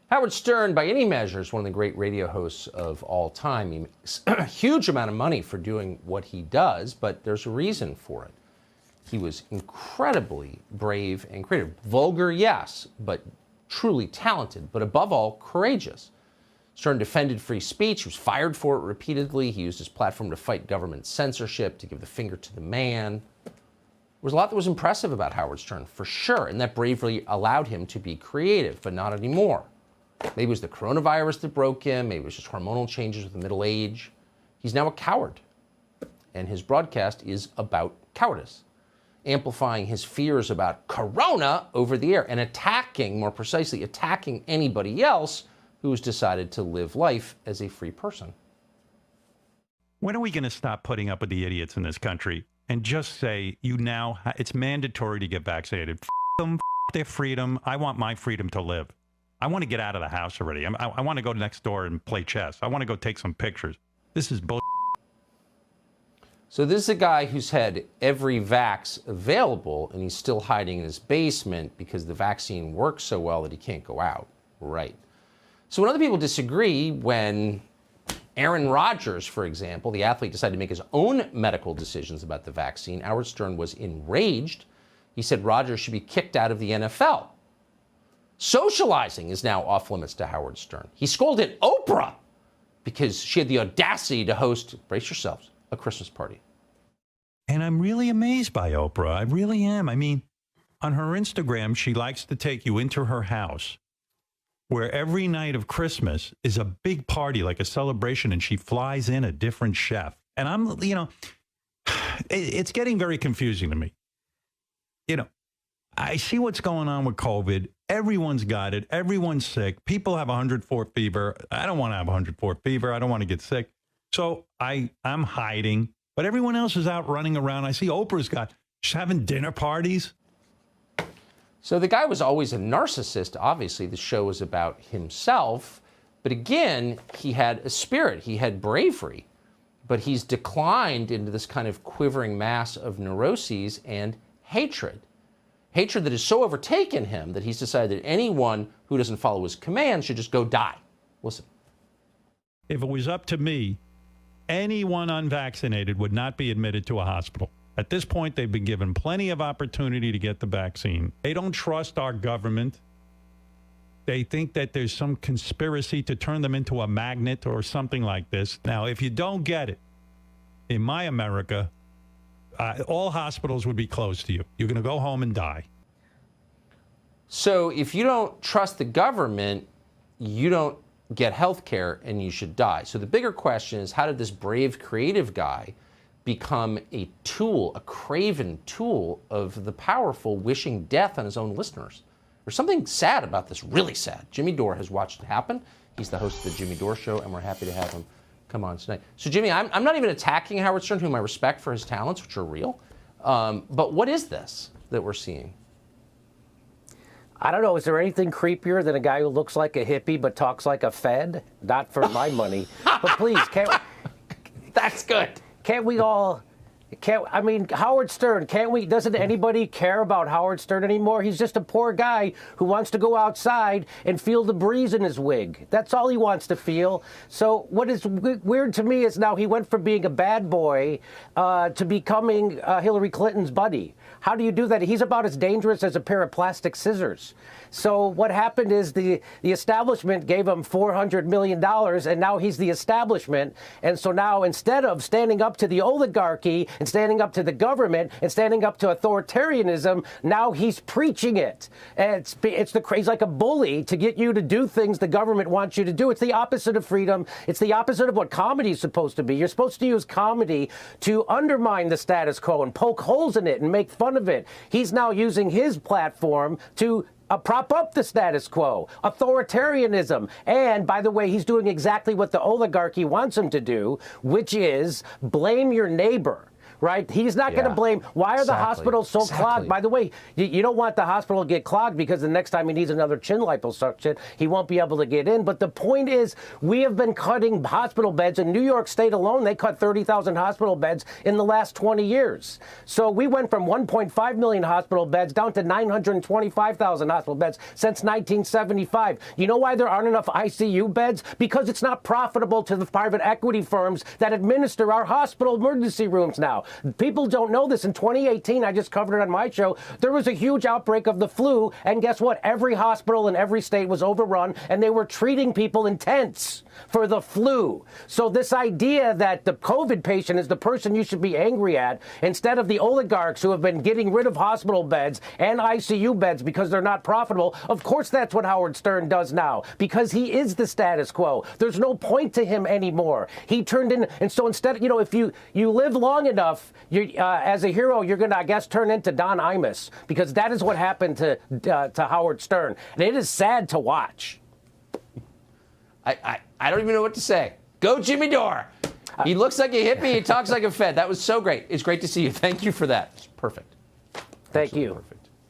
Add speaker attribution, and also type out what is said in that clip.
Speaker 1: Howard Stern, by any measure, is one of the great radio hosts of all time. He makes a huge amount of money for doing what he does, but there's a reason for it. He was incredibly brave and creative. Vulgar, yes, but truly talented, but above all, courageous. Stern defended free speech. He was fired for it repeatedly. He used his platform to fight government censorship, to give the finger to the man. There was a lot that was impressive about Howard Stern, for sure, and that bravery allowed him to be creative, but not anymore. Maybe it was the coronavirus that broke him. Maybe it was just hormonal changes with the middle age. He's now a coward, and his broadcast is about cowardice, amplifying his fears about corona over the air and attacking, more precisely, attacking anybody else who's decided to live life as a free person.
Speaker 2: When are we going to stop putting up with the idiots in this country and just say, it's mandatory to get vaccinated? F them, f their freedom. I want my freedom to live. I want to get out of the house already. I want to go next door and play chess. I want to go take some pictures. This is bull.
Speaker 1: So this is a guy who's had every vax available, and he's still hiding in his basement because the vaccine works so well that he can't go out. Right. So when other people disagree, when Aaron Rodgers, for example, the athlete, decided to make his own medical decisions about the vaccine, Howard Stern was enraged. He said Rodgers should be kicked out of the NFL. Socializing is now off limits to Howard Stern. He scolded Oprah because she had the audacity to host, brace yourselves, a Christmas party.
Speaker 2: And I'm really amazed by Oprah. I really am. I mean, on her Instagram, she likes to take you into her house where every night of Christmas is a big party, like a celebration, and she flies in a different chef. And I'm, it's getting very confusing to me. I see what's going on with COVID. Everyone's got it. Everyone's sick. People have 104 fever. I don't want to have 104 fever. I don't want to get sick. So I'm hiding. But everyone else is out running around. I see she's having dinner parties.
Speaker 1: So the guy was always a narcissist. Obviously, the show was about himself. But again, he had a spirit. He had bravery. But he's declined into this kind of quivering mass of neuroses and hatred. Hatred that has so overtaken him that he's decided that anyone who doesn't follow his commands should just go die. Listen.
Speaker 2: If it was up to me, anyone unvaccinated would not be admitted to a hospital. At this point, they've been given plenty of opportunity to get the vaccine. They don't trust our government. They think that there's some conspiracy to turn them into a magnet or something like this. Now, if you don't get it, in my America, all hospitals would be closed to you. You're going to go home and die.
Speaker 1: So if you don't trust the government, you don't get health care and you should die. So the bigger question is, how did this brave, creative guy become a tool, a craven tool of the powerful wishing death on his own listeners? There's something sad about this, really sad. Jimmy Dore has watched it happen. He's the host of the Jimmy Dore Show, and we're happy to have him come on tonight. So, Jimmy, I'm not even attacking Howard Stern, whom I respect for his talents, which are real. But what is this that we're seeing?
Speaker 3: I don't know. Is there anything creepier than a guy who looks like a hippie but talks like a Fed? Not for my money. But please,
Speaker 1: That's good.
Speaker 3: Can't we all... Howard Stern, doesn't anybody care about Howard Stern anymore? He's just a poor guy who wants to go outside and feel the breeze in his wig. That's all he wants to feel. So what is weird to me is now he went from being a bad boy to becoming Hillary Clinton's buddy. How do you do that? He's about as dangerous as a pair of plastic scissors. So what happened is the establishment gave him $400 million, and now he's the establishment. And so now instead of standing up to the oligarchy and standing up to the government and standing up to authoritarianism, now he's preaching it. And he's like a bully to get you to do things the government wants you to do. It's the opposite of freedom. It's the opposite of what comedy is supposed to be. You're supposed to use comedy to undermine the status quo and poke holes in it and make fun of it. He's now using his platform to prop up the status quo, authoritarianism. And by the way, he's doing exactly what the oligarchy wants him to do, which is blame your neighbor. right? He's not going to
Speaker 1: Yeah.
Speaker 3: blame. Why are the
Speaker 1: Exactly.
Speaker 3: hospitals so
Speaker 1: Exactly.
Speaker 3: clogged? By the way, you don't want the hospital to get clogged because the next time he needs another chin liposuction, he won't be able to get in. But the point is, we have been cutting hospital beds. In New York State alone, they cut 30,000 hospital beds in the last 20 years. So we went from 1.5 million hospital beds down to 925,000 hospital beds since 1975. You know why there aren't enough ICU beds? Because it's not profitable to the private equity firms that administer our hospital emergency rooms now. People don't know this. In 2018, I just covered it on my show, there was a huge outbreak of the flu, and guess what? Every hospital in every state was overrun, and they were treating people in tents for the flu. So this idea that the COVID patient is the person you should be angry at, instead of the oligarchs who have been getting rid of hospital beds and ICU beds because they're not profitable, of course that's what Howard Stern does now, because he is the status quo. There's no point to him anymore. He turned in, and so instead, you know, if you live long enough, as a hero, you're going to, I guess, turn into Don Imus, because that is what happened to Howard Stern. And it is sad to watch.
Speaker 1: I don't even know what to say. Go Jimmy Dore. He looks like a hippie. He talks like a Fed. That was so great. It's great to see you. Thank you for that. It's perfect.
Speaker 3: Thank
Speaker 1: Absolutely
Speaker 3: you.
Speaker 1: Perfect.